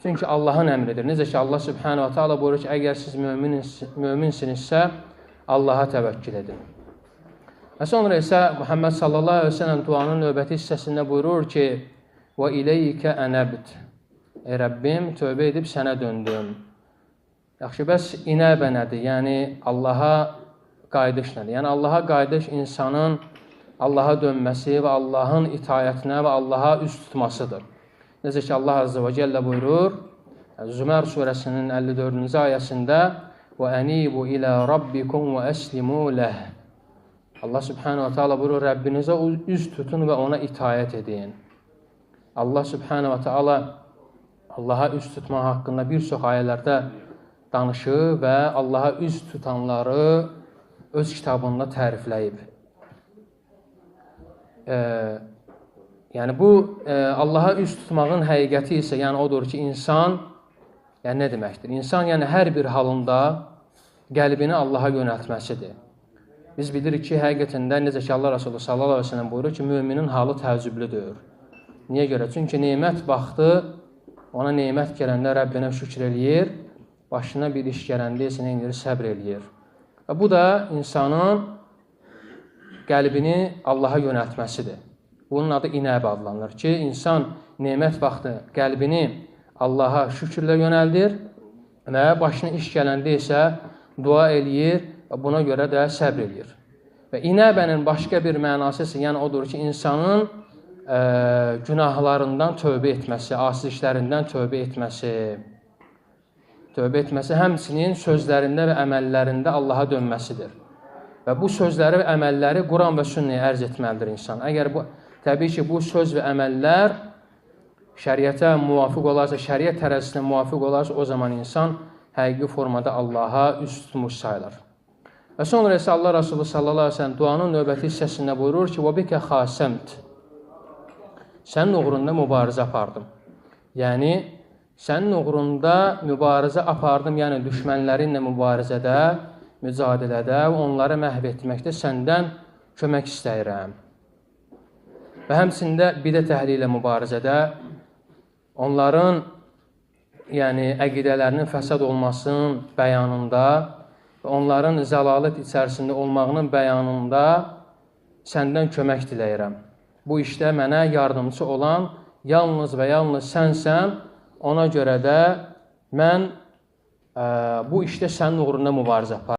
Çünki Allahın əmridir. Necə ki, Allah Subhanahu wa ta'ala buyurur ki, əgər siz möminsinizsə, Allaha təvəkkül edin. Və sonra isə Muhammed sallallahu aleyhi ve sellem duanın növbəti hissəsində buyurur ki, və ileykə ənəbd. Ey Rəbbim, tövbə edib sənə döndüm. Yaxşı, bəs inəbə nədir? Yəni, Allaha qayıdış nədir? Yəni, Allaha qayıdış insanın Allaha dönməsi və Allahın itayətinə və Allaha üz tutmasıdır. Necə ki, Allah Azze və Cəllə buyurur, Zümər surəsinin 54-cü ayəsində وَأَنِيبُ إِلَى رَبِّكُمْ وَأَسْلِمُوا لَهِ. Allah Subhanahu wa ta'ala buyurur, Rəbbinizə üz tutun və ona itayət edin. Allah Subhanahu wa ta'ala Allaha üz tutmaq haqqında bir çox ayələrdə danışır və Allaha üz tutanları öz kitabında tərifləyib. Yəni, bu Allaha üz tutmağın həqiqəti isə, yəni odur ki, insan, yəni nə deməkdir? İnsan, yəni hər bir halında qəlbini Allaha yönəltməsidir. Biz bilirik ki, həqiqətən də necə ki, Allah Resulü sallallahu aleyhi ve sellem buyurur ki, müminin halı təəccüblüdür. Niyə görə? Çünki nemət vaxtı, ona nemət gələndə Rəbbinə şükür eləyir, başına bir iş gələndə isə nə edir? Səbr eləyir. Və bu da insanın qəlbini Allaha yönəltməsidir. Bunun adı inəb adlanır ki, insan nemət vaxtı qəlbini Allaha şükürlə yönəldir və başına iş gələndə isə dua eləyir və buna görə də səbr eləyir. Və inəbənin başqa bir mənası isə, yəni odur ki, insanın günahlarından tövbə etməsi, asiliklərindən tövbə etməsi, həmçinin sözlərində və əməllərində Allaha dönməsidir. Və bu sözləri və əməlləri Quran və sünnəyə ərz etməlidir insan. Əgər təbii ki, bu söz və əməllər şəriətə müvafiq olarsa, şəriət tərəzisinə müvafiq olarsa, o zaman insan həqiqi formada Allaha üz tutmuş sayılır. Və sonra isə Allah Resulü sallallahu aleyhi ve sellem duanın növbəti hissəsində buyurur ki, وَبِكَ خَاسَمْتِ. Sənin uğrunda mübarizə apardım. Yəni, sənin uğrunda mübarizə apardım, yəni düşmənlərinlə mübarizədə, mücadilədə və onları məhv etməkdə səndən kömək istəyirəm. Və həmçində bidət əhli ilə mübarizədə onların əqidələrinin fəsad olmasının bəyanında və onların zəlalət içərisində olmağının bəyanında səndən kömək diləyirəm. Bu işdə mənə yardımcı olan yalnız və yalnız sənsən, ona görə də mən bu işdə sənin uğrunda mübarizə aparım.